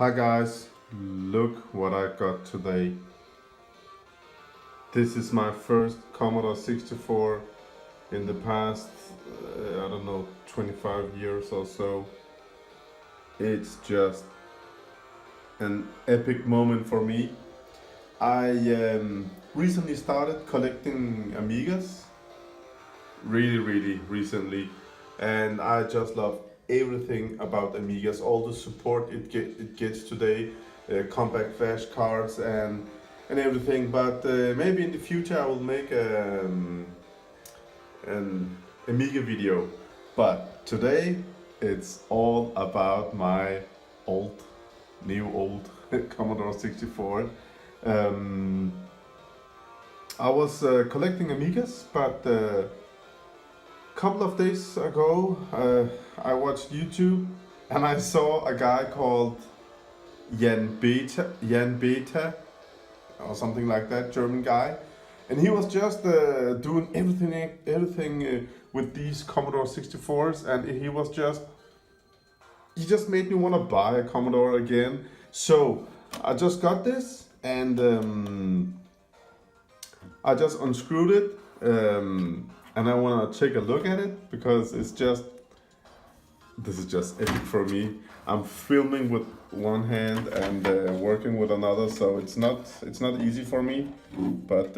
Hi guys, look what I got today. This is my first Commodore 64 in the past, I don't know, 25 years or so. It's just an epic moment for me. I recently started collecting Amigas, really recently, and I just love everything about Amigas, all the support it gets today, compact flash cards and everything. But maybe in the future I will make an Amiga video. But today it's all about my new old Commodore 64. I was collecting Amigas, but couple of days ago I watched YouTube and I saw a guy called Jan Beta or something like that, German guy, and he was just doing everything with these Commodore 64s, and he just made me want to buy a Commodore again. So I just got this and I just unscrewed it. And I want to take a look at it because this is just epic for me. I'm filming with one hand and working with another, so it's not easy for me, but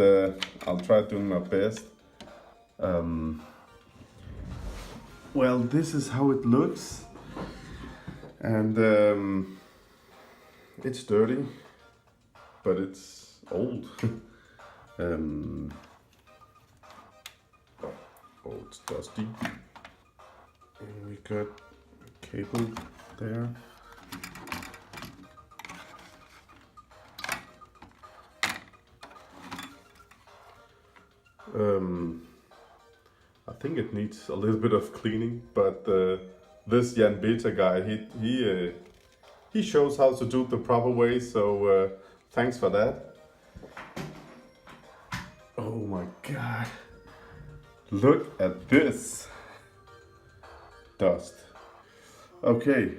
I'll try doing my best. Well, this is how it looks, and it's dirty, but it's old. Oh, it's dusty. And we got a cable there. I think it needs a little bit of cleaning, but this Jan Beta guy, he shows how to do it the proper way, so thanks for that. Oh my god. Look at this dust. Okay,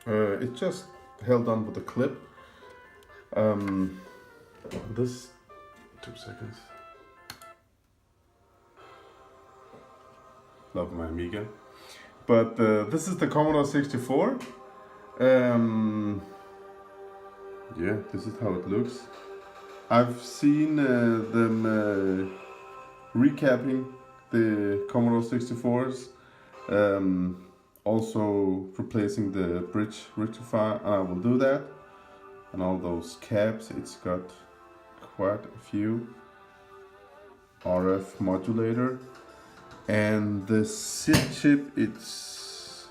it just held on with a clip. This 2 seconds. Love my Amiga, but this is the Commodore 64. Yeah, this is how it looks. I've seen them recapping the Commodore 64s, also replacing the bridge rectifier, and I will do that. And all those caps, it's got quite a few. RF modulator, and the SID chip, it's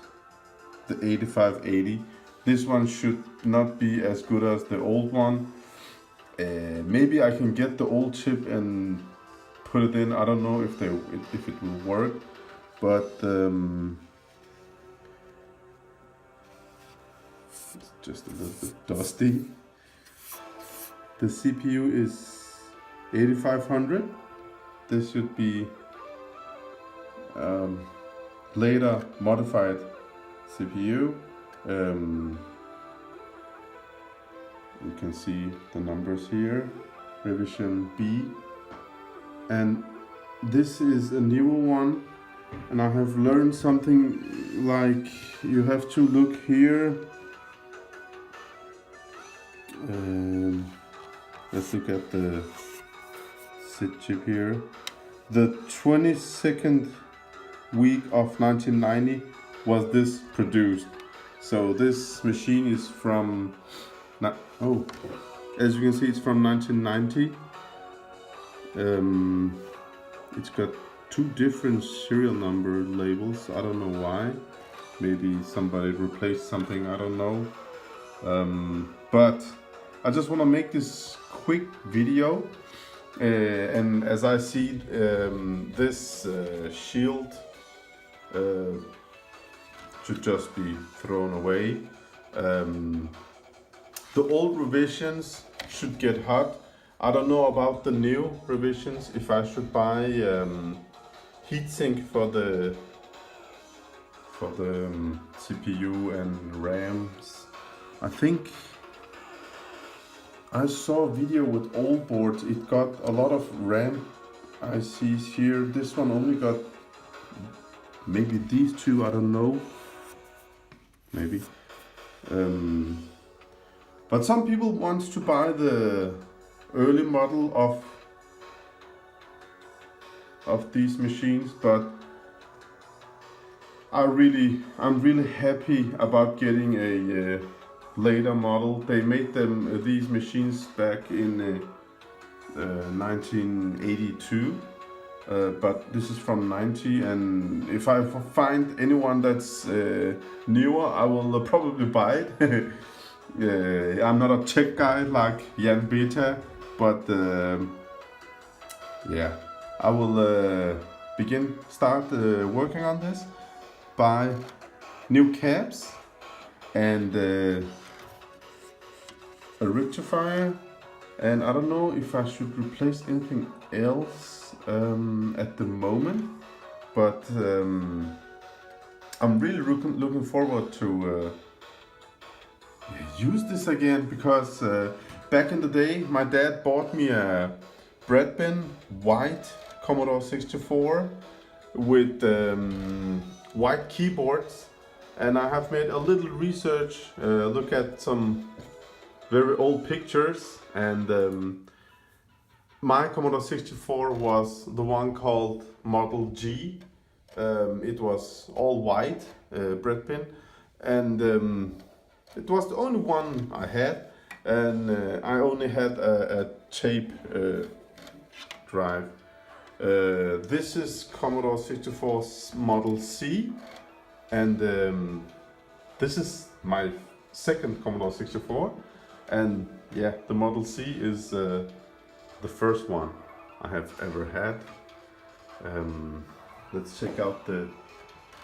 the 8580. This one should not be as good as the old one. Maybe I can get the old chip and put it in. I don't know if it will work, but it's just a little bit dusty. The CPU is 8500. This should be later modified CPU. You can see the numbers here, revision B, and this is a newer one, and I have learned something like you have to look here. Let's look at the SID chip here. The 22nd week of 1990 was this produced. So this machine is from, as you can see, it's from 1990. It's got 2 different serial number labels. I don't know why. Maybe somebody replaced something, I don't know. But I just want to make this quick video. And as I see, this shield should just be thrown away. The old revisions should get hot. I don't know about the new revisions, if I should buy heatsink for the for the CPU and RAMs. I think I saw a video with old boards. It got a lot of RAM ICs here. This one only got maybe these two, I don't know. Maybe. But some people want to buy the early model of these machines, but I'm really happy about getting a later model. They made them these machines back in 1982, but this is from 90, and if I find anyone that's newer, I will probably buy it. I'm not a tech guy like Jan Beta, but yeah, I will start working on this, buy new cabs and a rectifier, and I don't know if I should replace anything else at the moment, but I'm really looking forward to use this again, because back in the day my dad bought me a bread bin, white Commodore 64 with white keyboards, and I have made a little research, look at some very old pictures, and my Commodore 64 was the one called Model G. It was all white bread bin, and it was the only one I had, and I only had a tape drive. This is Commodore 64's Model C, and this is my second Commodore 64, and yeah, the Model C is the first one I have ever had. Let's check out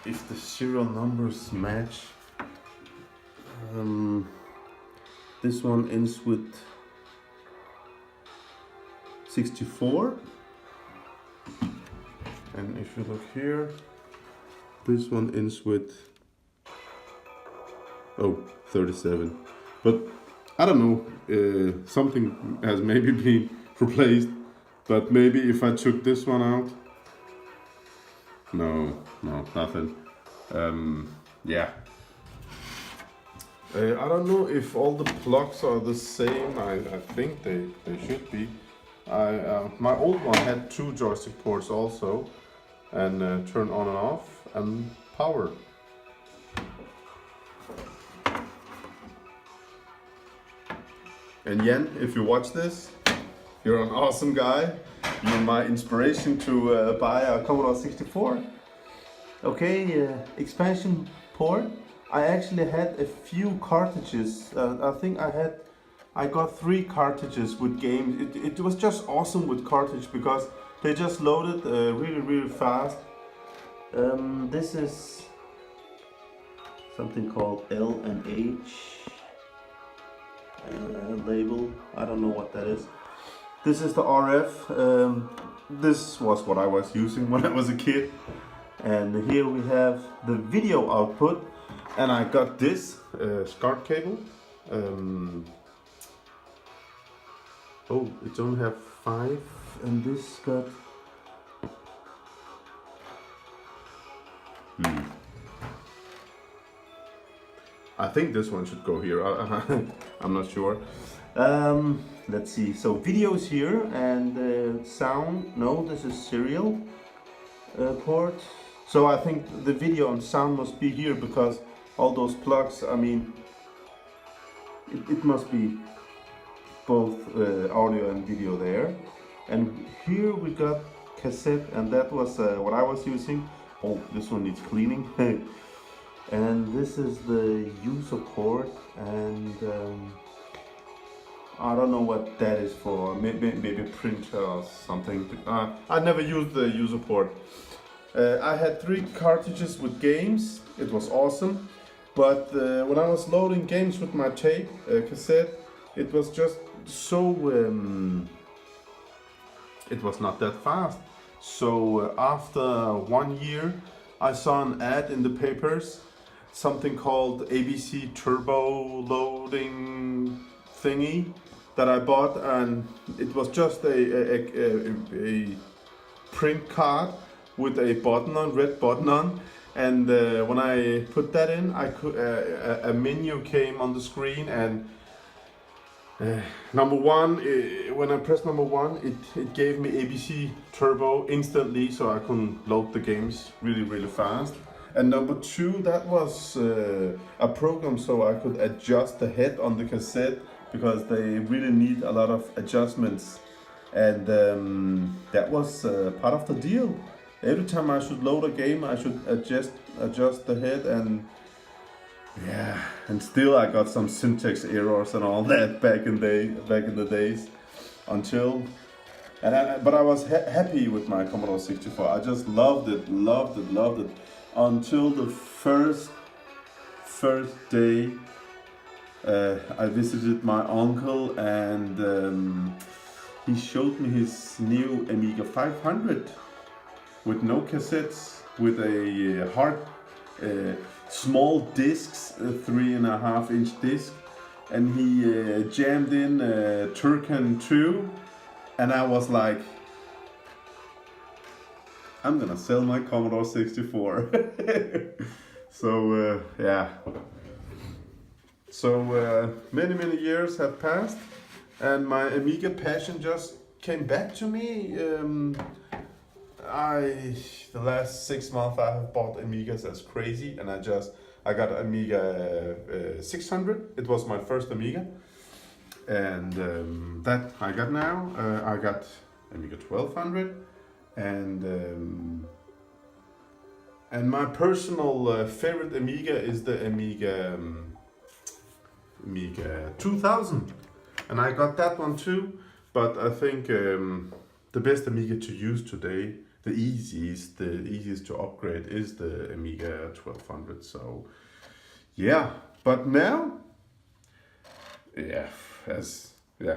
if the serial numbers match. This one ends with 64, and if you look here, this one ends with 37. But I don't know, something has maybe been replaced, but maybe if I took this one out, no, nothing. Yeah. I don't know if all the plugs are the same. I think they should be. My old one had 2 joystick ports also, and turn on and off, and power. And Jan, if you watch this, you're an awesome guy. You're my inspiration to buy a Commodore 64. Okay, expansion port. I actually had a few cartridges. I think I got 3 cartridges with games. It was just awesome with cartridge because they just loaded really fast. This is something called L and H label. I don't know what that is. This is the RF. This was what I was using when I was a kid. And here we have the video output. And I got this SCART cable. Oh, it only have 5, and this got. I think this one should go here. I'm not sure. Let's see. So videos here, and sound. No, this is serial port. So I think the video and sound must be here, because all those plugs, I mean, it must be both audio and video there. And here we got cassette, and that was what I was using. Oh, this one needs cleaning. And this is the user port, and I don't know what that is for. Maybe printer or something. I never used the user port. I had 3 cartridges with games. It was awesome. But when I was loading games with my tape cassette, it was just so it was not that fast. So after 1 year, I saw an ad in the papers, something called ABC Turbo Loading thingy that I bought, and it was just a print card with a button on, red button on, and when I put that in, I could a menu came on the screen, and number one, when I pressed number one, it gave me ABC Turbo instantly, so I can load the games really fast. And number two, that was a program so I could adjust the head on the cassette, because they really need a lot of adjustments. And that was part of the deal. Every time I should load a game, I should adjust the head, and yeah, and still I got some syntax errors and all that back in the days. But I was happy with my Commodore 64. I just loved it until the first day I visited my uncle, and he showed me his new Amiga 500 with no cassettes, with a hard small discs, 3.5-inch disc, and he jammed in Turken 2, and I was like, I'm gonna sell my Commodore 64. So yeah. So many years have passed, and my Amiga passion just came back to me. The last 6 months I have bought Amigas as crazy, and I got Amiga 600. It was my first Amiga, and that I got now. I got Amiga 1200, and my personal favorite Amiga is the Amiga 2000, and I got that one too. But I think the best Amiga to use today, the easiest to upgrade, is the Amiga 1200. So yeah, but now,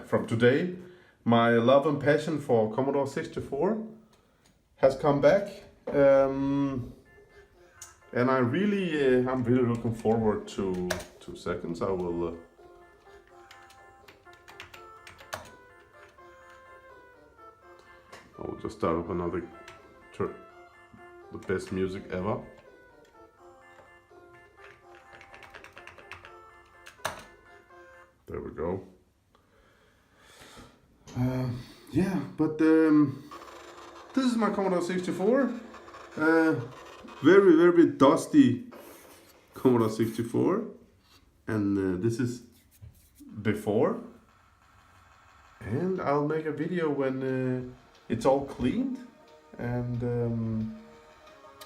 from today, my love and passion for Commodore 64 has come back, and I'm really looking forward to 2 seconds. I will. I will just start up another the best music ever. There we go. Yeah, but this is my Commodore 64. Very dusty Commodore 64, and this is before. And I'll make a video when it's all cleaned, and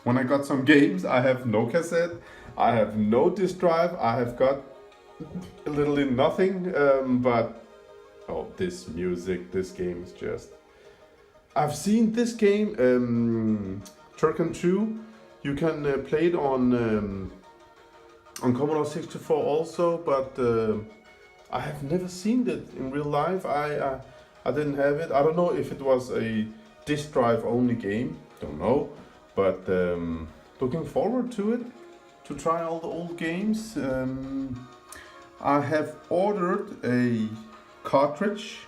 when I got some games. I have no cassette, I have no disk drive, I have got literally nothing, but oh, this music, this game is just... I've seen this game, Turken 2, you can play it on Commodore 64 also, but I have never seen it in real life. I didn't have it. I don't know if it was a disk drive only game, don't know, but looking forward to it, to try all the old games. I have ordered a cartridge,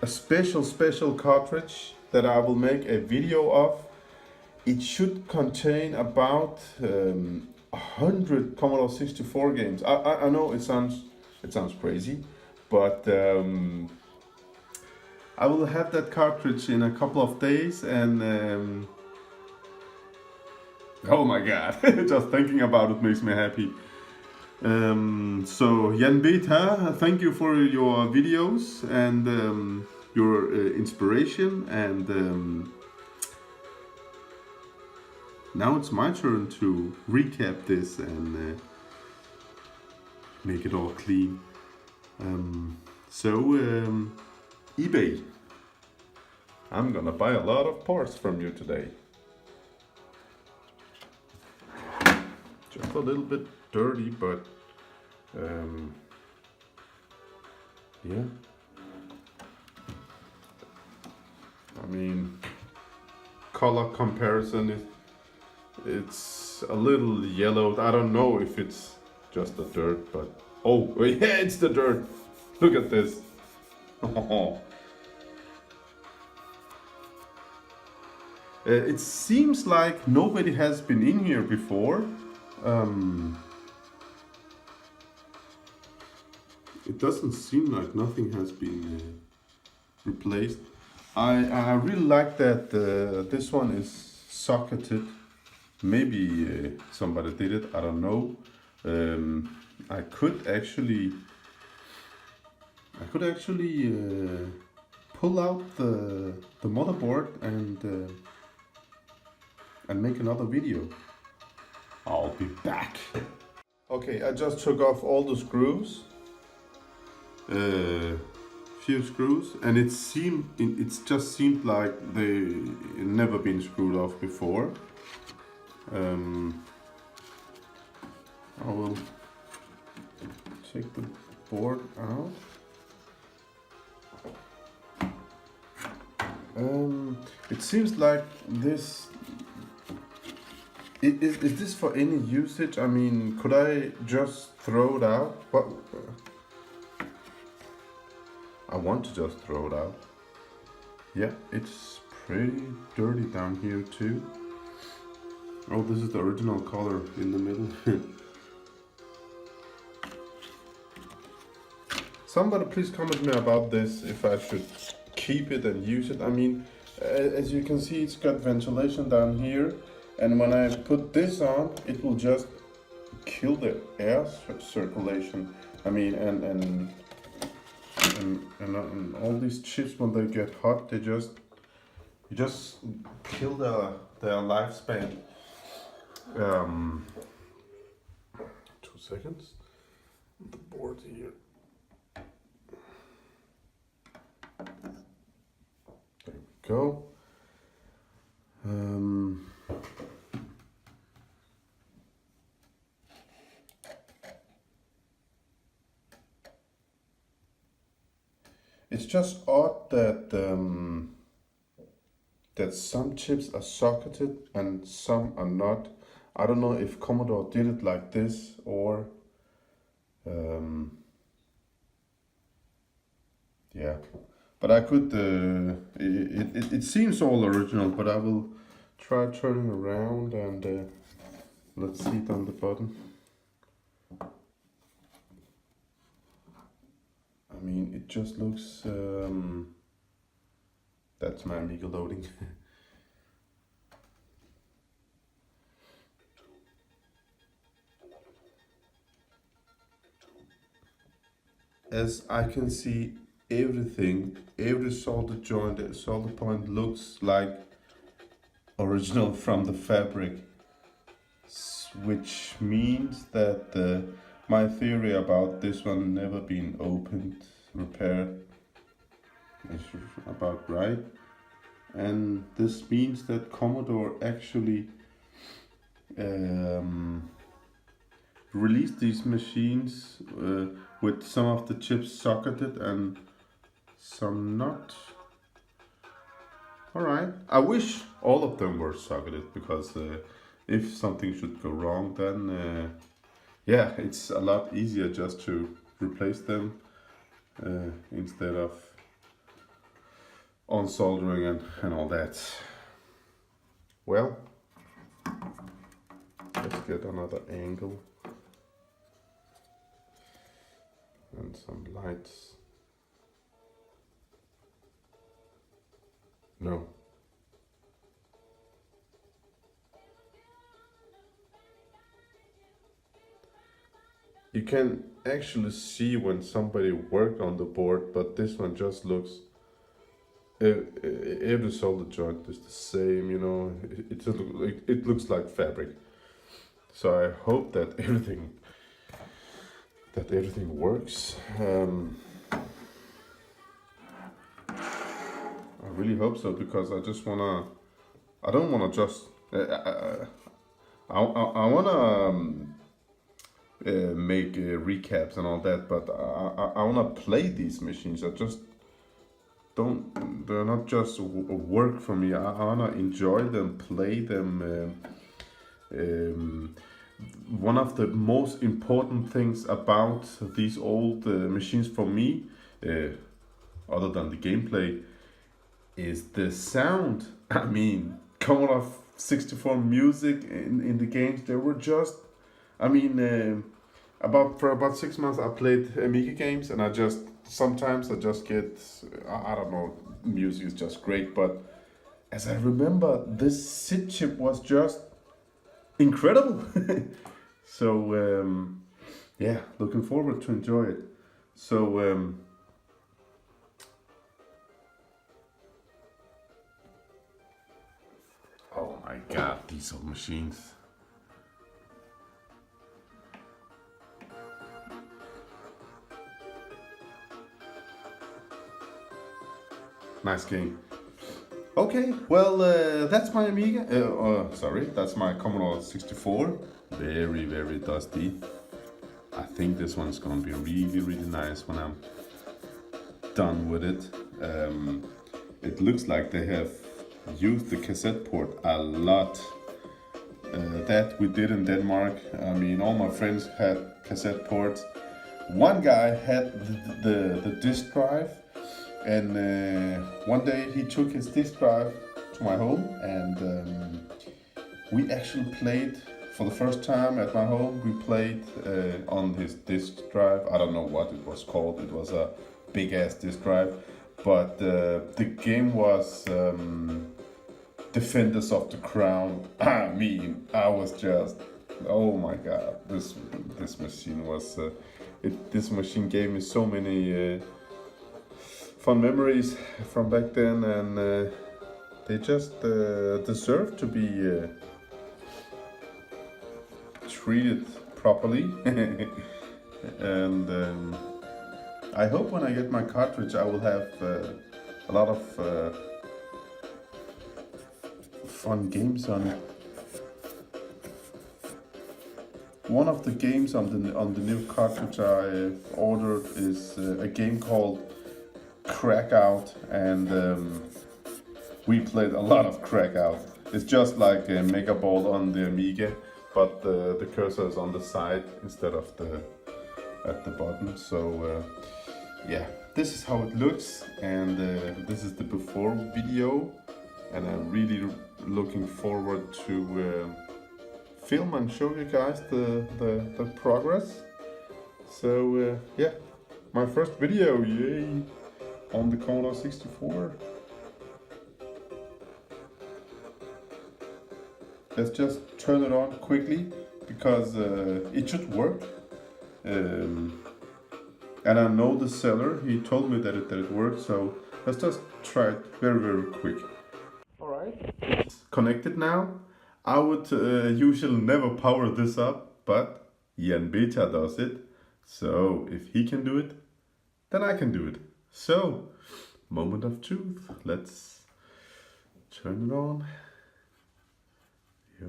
a special cartridge that I will make a video of. It should contain about 100 Commodore 64 games. I know it sounds crazy, but I will have that cartridge in a couple of days, and oh my god, just thinking about it makes me happy. So Jan Beta, thank you for your videos and your inspiration, and now it's my turn to recap this and make it all clean. eBay. I'm gonna buy a lot of parts from you today. Just a little bit dirty, but yeah. I mean, color comparison It's a little yellowed. I don't know if it's just the dirt, but oh yeah, it's the dirt. Look at this. It seems like nobody has been in here before. It doesn't seem like nothing has been replaced. I really like that this one is socketed. Maybe somebody did it, I don't know. I could actually pull out the motherboard and make another video. I'll be back. Okay, I just took off all the screws. Few screws, and it just seemed like they never been screwed off before. I will take the board out. It seems like this. Is this for any usage? I mean, could I just throw it out? What? I want to just throw it out. Yeah, it's pretty dirty down here too. Oh, this is the original color in the middle. Somebody please comment me about this, if I should keep it and use it. I mean, as you can see, it's got ventilation down here, and when I put this on, it will just kill the air circulation. I mean, and all these chips, when they get hot, you just kill their lifespan. 2 seconds. The board here. There we go. It's just odd that that some chips are socketed and some are not. I don't know if Commodore did it like this or yeah, but I could it seems all original, but I will try turning around and let's see it on the bottom. I mean, it just looks that's my Amiga loading. As I can see, every solder joint, solder point looks like original from the fabric, which means that my theory about this one never being opened, repaired, is about right. And this means that Commodore actually released these machines with some of the chips socketed and some not. Alright, I wish all of them were socketed, because if something should go wrong, then yeah, it's a lot easier just to replace them instead of on soldering and all that. Well, let's get another angle and some lights. No. You can actually see when somebody worked on the board, but this one just looks, every solder joint is the same, you know, it looks like fabric. So I hope that everything works. I really hope so, because I don't wanna just, I wanna make recaps and all that, but I wanna play these machines. I just don't, they're not just work for me. I wanna enjoy them, play them, Um, One of the most important things about these old machines for me, other than the gameplay, is the sound. I mean, Commodore 64 music in the games, they were just, I mean, for about 6 months I played Amiga games, and sometimes I just get, I don't know, music is just great, but as I remember, this SID chip was just incredible. So yeah, looking forward to enjoy it. So oh my god, these old machines. Nice game. Okay, well, that's my Amiga. Sorry, that's my Commodore 64. Very, very dusty. I think this one's gonna be really, really nice when I'm done with it. It looks like they have used the cassette port a lot. That we did in Denmark. I mean, all my friends had cassette ports. One guy had the disk drive, and one day he took his disk drive to my home, and we actually played for the first time at my home. We played on his disk drive. I don't know what it was called. It was a big ass disk drive, but the game was Defenders of the Crown. I mean, I was just, oh my god, this machine was. This machine gave me so many fun memories from back then, and they just deserve to be treated properly. And I hope when I get my cartridge I will have a lot of fun games on it. One of the games on the new cartridge I ordered is a game called Crackout, and we played a lot of Crackout. It's just like a Mega Ball on the Amiga, but the cursor is on the side instead of at the bottom. So yeah, this is how it looks, and this is the before video, and I'm really looking forward to film and show you guys the progress. So yeah, my first video, yay, on the Commodore 64. Let's just turn it on quickly, because it should work. And I know the seller, he told me that it works, so let's just try it very, very quick. Alright, it's connected now. I would usually never power this up, but Jan Beta does it. So if he can do it, then I can do it. So, moment of truth. Let's turn it on. Yo.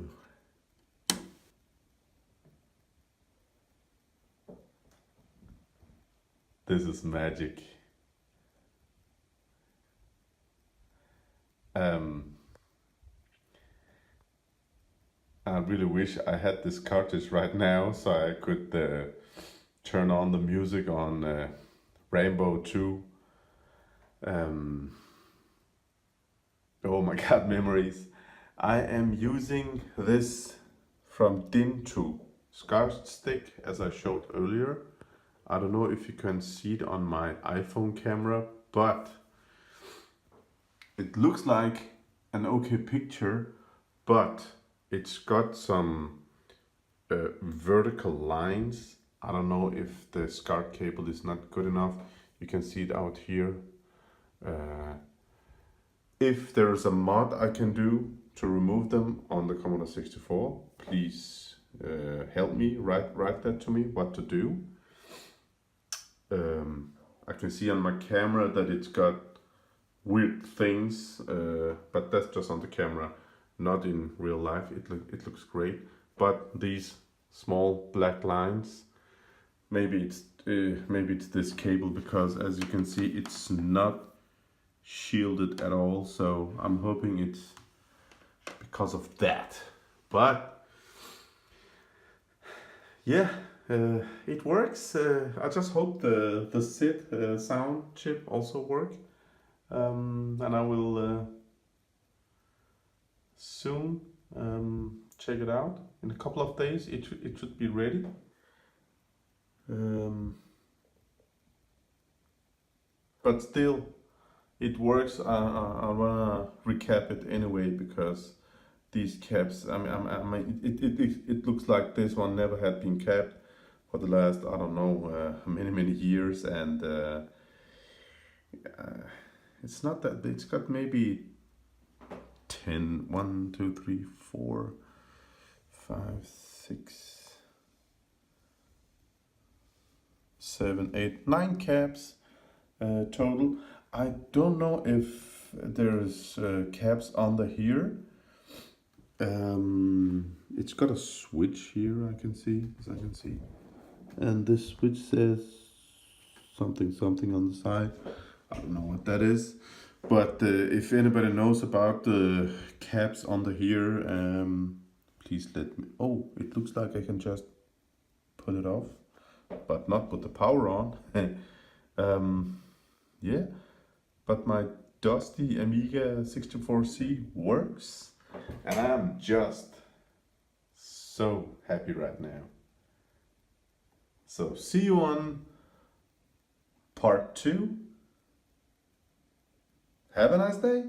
This is magic. I really wish I had this cartridge right now so I could turn on the music on Rainbow 2. Oh my god, memories. I am using this from DIN to SCAR stick, as I showed earlier. I don't know if you can see it on my iPhone camera, but it looks like an okay picture, but it's got some vertical lines. I don't know if the SCAR cable is not good enough. You can see it out here. If there's a mod I can do to remove them on the Commodore 64, please help me, write that to me, what to do. I can see on my camera that it's got weird things, but that's just on the camera, not in real life. It looks great, but these small black lines, maybe it's this cable, because as you can see it's not shielded at all, so I'm hoping it's because of that. But yeah, it works. I just hope the SID sound chip also work. And I will soon check it out. In a couple of days, it should be ready. But still, it works. I wanna recap it anyway because these caps. I mean, it looks like this one never had been capped for the last, I don't know, many years, and it's not that. It's got maybe 10, 1, 2, 3, 4, 5, 6, 7, 8, 9 caps total. I don't know if there's caps under here. It's got a switch here, I can see, as I can see. And this switch says something on the side. I don't know what that is. But if anybody knows about the caps under here, please let me. Oh, it looks like I can just pull it off, but not put the power on. Yeah, but my dusty Amiga 64C works, and I'm just so happy right now. So see you on part 2. Have a nice day.